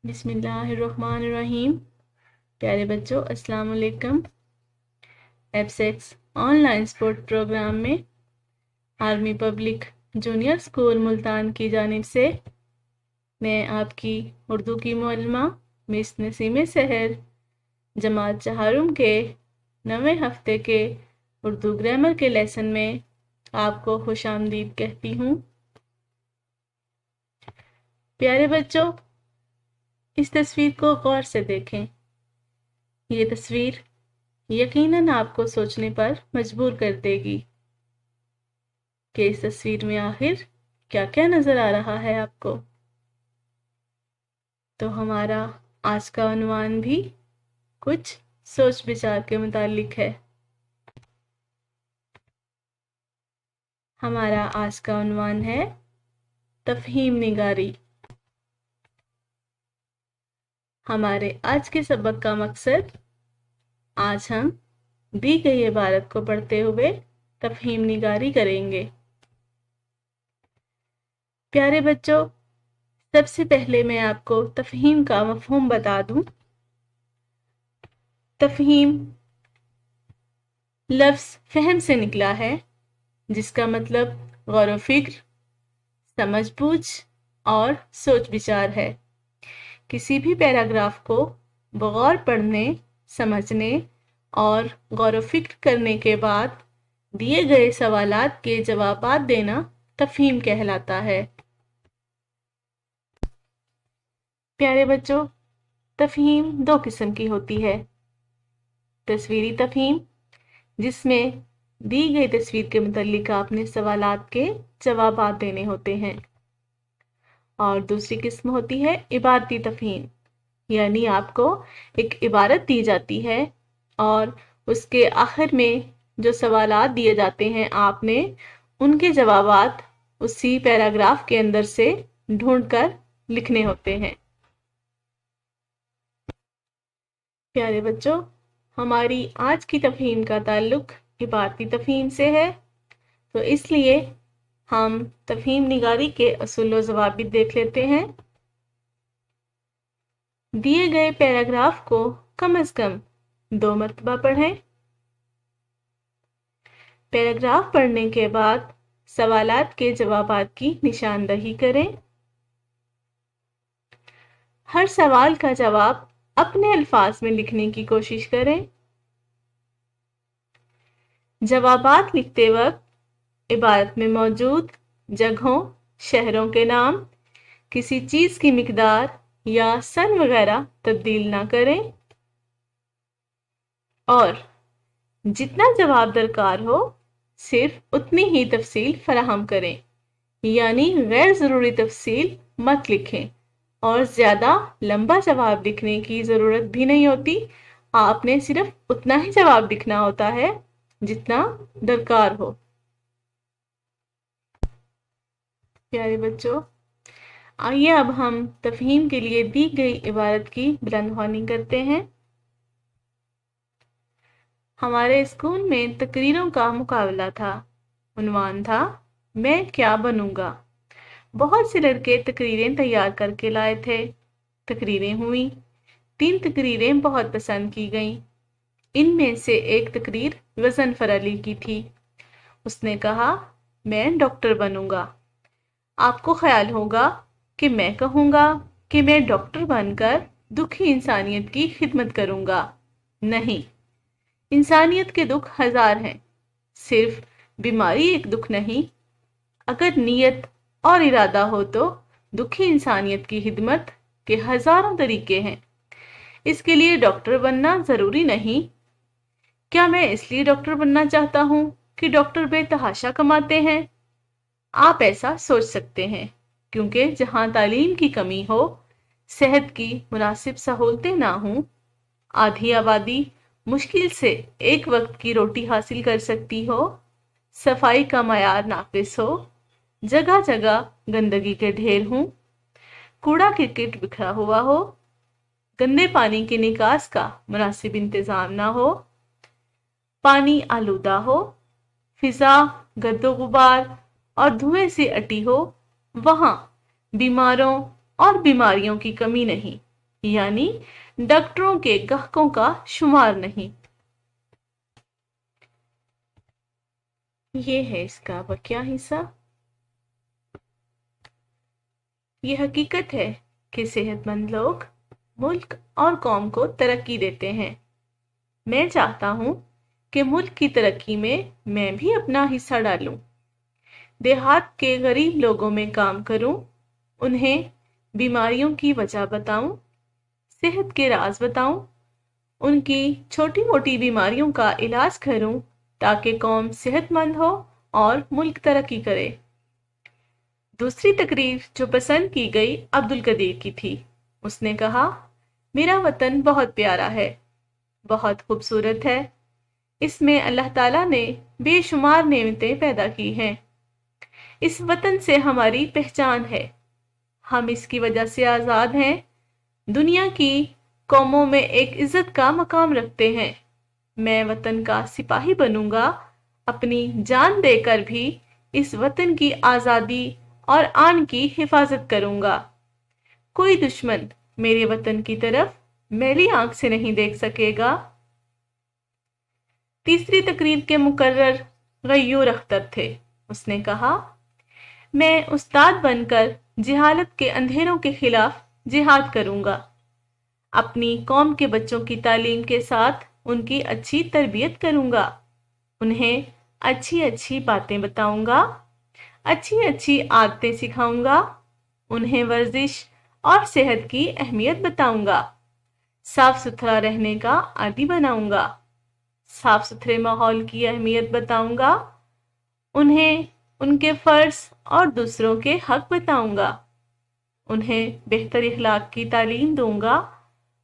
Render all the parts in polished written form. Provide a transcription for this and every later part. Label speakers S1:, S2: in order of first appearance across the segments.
S1: बिस्मिल्लाहिर्रहमानिर्रहीम। प्यारे बच्चों, अस्सलाम वालेकुम। एफसेक्स ऑनलाइन स्पोर्ट प्रोग्राम में army public junior school Multan की जानिब से मैं आपकी उर्दू की मुअल्लिमा मिस नसीम सहर जमात चहारुम के 9वें हफ्ते के उर्दू ग्रामर के लेसन में आपको खुशामदीद कहती हूँ। प्यारे बच्चों, इस तस्वीर को गौर से देखें। ये तस्वीर यकीनन आपको सोचने पर मजबूर कर देगी कि इस तस्वीर में आखिर क्या क्या नजर आ रहा है आपको। तो हमारा आज का उन्वान भी कुछ सोच विचार के मुतालिक है। हमारा आज का उन्वान है तफहीम निगारी। हमारे आज के सबक का मकसद, आज हम दी गई इबारत को पढ़ते हुए तफहीम निगारी करेंगे। प्यारे बच्चों, सबसे पहले मैं आपको तफहीम का मफहूम बता दूं। तफहीम लफ्ज़ फहम से निकला है, जिसका मतलब गौर व फिक्र, समझ बूझ और सोच विचार है। किसी भी पैराग्राफ को बगौर पढ़ने, समझने और गौर व फिक्र करने के बाद दिए गए सवालात के जवाबात देना तफहीम कहलाता है। प्यारे बच्चों, तफहीम दो किस्म की होती है। तस्वीरी तफहीम, जिसमें दी गई तस्वीर के मुतालिक आपने सवालात के जवाबात देने होते हैं, और दूसरी किस्म होती है इबारती तफहीम, यानी आपको एक इबारत दी जाती है और उसके आखिर में जो सवालात दिए जाते हैं, आपने उनके जवाबात उसी पैराग्राफ के अंदर से ढूंढकर लिखने होते हैं। प्यारे बच्चों, हमारी आज की तफहीम का ताल्लुक इबारती तफहीम से है, तो इसलिए हम तफहीम निगारी के असूल व ज़वाबित देख लेते हैं। दिए गए पैराग्राफ को कम से कम 2 मरतबा पढ़ें। पैराग्राफ पढ़ने के बाद सवालात के जवाबात की निशानदही करें। हर सवाल का जवाब अपने अल्फाज में लिखने की कोशिश करें। जवाबात लिखते वक्त इबारत में मौजूद जगहों, शहरों के नाम, किसी चीज की मिकदार या सन वगैरह तब्दील ना करें, और जितना जवाब दरकार हो सिर्फ उतनी ही तफसील फराहम करें, यानी गैर ज़रूरी तफसील मत लिखें और ज़्यादा लंबा जवाब लिखने की ज़रूरत भी नहीं होती। आपने सिर्फ उतना ही जवाब लिखना होता है जितना दरकार हो। प्यारे बच्चों, आइए अब हम तफहीम के लिए दी गई इबारत की बुलंदख्वानी करते हैं। हमारे स्कूल में तकरीरों का मुकाबला था। उन्वान था, मैं क्या बनूंगा। बहुत से लड़के तकरीरें तैयार करके लाए थे। तकरीरें हुई। 3 तकरीरें बहुत पसंद की गईं। इनमें से एक तकरीर गज़नफ़र अली की थी। उसने कहा, मैं डॉक्टर बनूंगा। आपको ख्याल होगा कि मैं कहूँगा कि मैं डॉक्टर बनकर दुखी इंसानियत की खिदमत करूँगा। नहीं, इंसानियत के दुख 1000 हैं, सिर्फ बीमारी एक दुख नहीं। अगर नीयत और इरादा हो तो दुखी इंसानियत की खिदमत के हजारों तरीके हैं। इसके लिए डॉक्टर बनना ज़रूरी नहीं। क्या मैं इसलिए डॉक्टर बनना चाहता हूँ कि डॉक्टर बेतहाशा कमाते हैं? आप ऐसा सोच सकते हैं, क्योंकि जहाँ तालीम की कमी हो, सेहत की मुनासिब सहूलतें ना हों, आधी आबादी मुश्किल से एक वक्त की रोटी हासिल कर सकती हो, सफाई का मयार नाकिस हो, जगह जगह गंदगी के ढेर हों, कूड़ा किरकिट बिखरा हुआ हो, गंदे पानी की निकास का मुनासिब इंतजाम ना हो, पानी आलूदा हो, फिजा गर्दो गुबार और धुएं से अटी हो, वहां बीमारों और बीमारियों की कमी नहीं। यानी डॉक्टरों के ग्राहकों का शुमार नहीं। ये है इसका वाकया हिस्सा। ये हकीकत है कि सेहतमंद लोग मुल्क और कौम को तरक्की देते हैं। मैं चाहता हूँ कि मुल्क की तरक्की में मैं भी अपना हिस्सा डालूं। देहात के गरीब लोगों में काम करूं, उन्हें बीमारियों की वजह बताऊं, सेहत के राज बताऊं, उनकी छोटी मोटी बीमारियों का इलाज करूं ताकि कौम सेहतमंद हो और मुल्क तरक्की करे। दूसरी तकरीर जो पसंद की गई अब्दुल कदीर की थी। उसने कहा, मेरा वतन बहुत प्यारा है, बहुत खूबसूरत है। इसमें अल्लाह ताला ने बेशुमार नेमतें पैदा की हैं। इस वतन से हमारी पहचान है, हम इसकी वजह से आज़ाद हैं, दुनिया की कौमों में एक इज्जत का मकाम रखते हैं। मैं वतन का सिपाही बनूंगा, अपनी जान देकर भी इस वतन की आज़ादी और आन की हिफाजत करूंगा। कोई दुश्मन मेरे वतन की तरफ मैली आंख से नहीं देख सकेगा। तीसरी तकरीर के मुकर्रर गयूर अख्तर थे। उसने कहा, मैं उस्ताद बनकर जिहालत के अंधेरों के खिलाफ जिहाद करूंगा। अपनी कौम के बच्चों की तालीम के साथ उनकी अच्छी तरबियत करूंगा। उन्हें अच्छी अच्छी बातें बताऊंगा, अच्छी अच्छी आदतें सिखाऊंगा। उन्हें वर्जिश और सेहत की अहमियत बताऊंगा। साफ सुथरा रहने का आदी बनाऊंगा। साफ सुथरे माहौल की अहमियत बताऊंगा। उन्हें उनके फर्ज और दूसरों के हक बताऊंगा। उन्हें बेहतर इखलाक की तालीम दूंगा।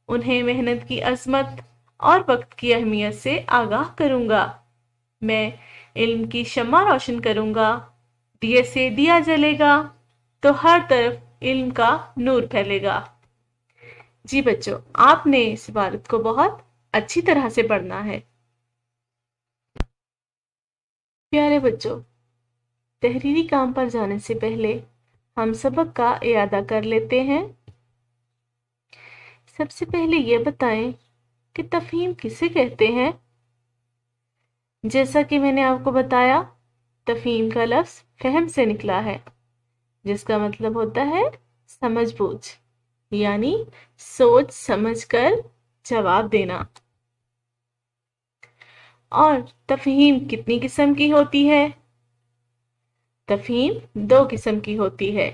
S1: उन्हें मेहनत की अजमत और वक्त की अहमियत से आगाह करूंगा। मैं इल्म की शम्मा रोशन करूंगा। दिए से दिया जलेगा तो हर तरफ इल्म का नूर फैलेगा। जी बच्चों, आपने इस इबारत को बहुत अच्छी तरह से पढ़ना है। प्यारे बच्चों, तहरीरी काम पर जाने से पहले हम सबक का इयादा कर लेते हैं। सबसे पहले ये बताएं कि तफहीम किसे कहते हैं। जैसा कि मैंने आपको बताया, तफहीम का लफ्ज़ फहम से निकला है, जिसका मतलब होता है समझ बूझ, यानी सोच समझ कर जवाब देना। और तफहीम कितनी किस्म की होती है? तफहीम दो किस्म की होती है,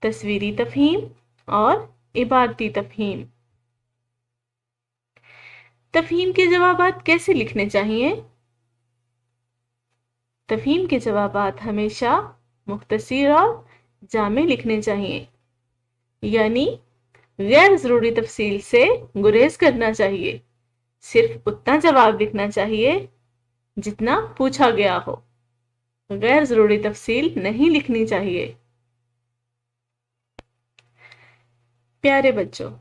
S1: तस्वीरी तफहीम और इबारती तफहीम। तफहीम के जवाबात कैसे लिखने चाहिए? तफहीम के जवाबात हमेशा मुख्तसर और जामे लिखने चाहिए, यानी गैर ज़रूरी तफसील से गुरेज करना चाहिए। सिर्फ उतना जवाब लिखना चाहिए जितना पूछा गया हो। गैर ज़रूरी तफसील नहीं लिखनी चाहिए। प्यारे बच्चों,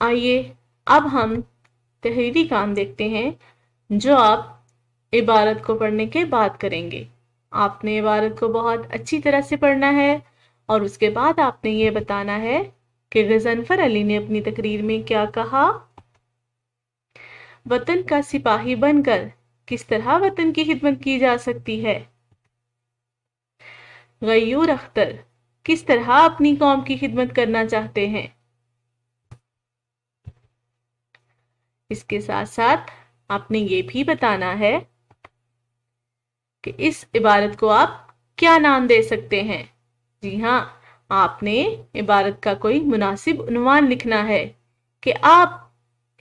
S1: आइए अब हम तहरीरी काम देखते हैं जो आप इबारत को पढ़ने के बाद करेंगे। आपने इबारत को बहुत अच्छी तरह से पढ़ना है और उसके बाद आपने ये बताना है कि गज़नफ़र अली ने अपनी तकरीर में क्या कहा। वतन का सिपाही बनकर किस तरह वतन की खिदमत की जा सकती है। गयूर अख्तर किस तरह अपनी कौम की खिदमत करना चाहते हैं। इसके साथ साथ आपने ये भी बताना है कि इस इबारत को आप क्या नाम दे सकते हैं। जी हाँ, आपने इबारत का कोई मुनासिब उन्वान लिखना है कि आप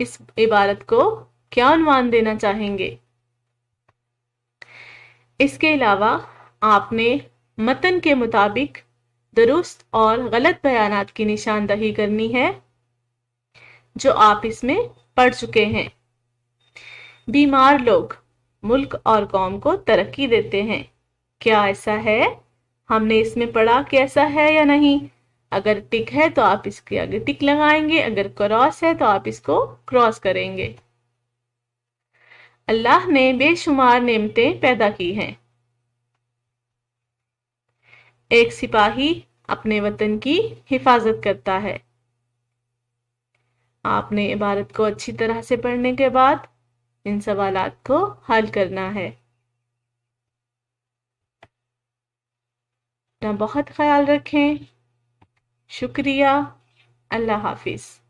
S1: इस इबारत को क्या उन्वान देना चाहेंगे। इसके अलावा आपने मतन के मुताबिक दुरुस्त और गलत बयानात की निशानदही करनी है जो आप इसमें पढ़ चुके हैं। बीमार लोग मुल्क और कौम को तरक्की देते हैं। क्या ऐसा है? हमने इसमें पढ़ा कि ऐसा है या नहीं? अगर टिक है तो आप इसके आगे टिक लगाएंगे, अगर क्रॉस है तो आप इसको क्रॉस करेंगे। अल्लाह ने बेशुमार नेमतें पैदा की हैं। एक सिपाही अपने वतन की हिफाजत करता है। آپ نے عبارت کو اچھی طرح سے پڑھنے کے بعد ان سوالات کو حل کرنا ہے۔ اپنا بہت خیال رکھیں۔ شکریہ۔ اللہ حافظ۔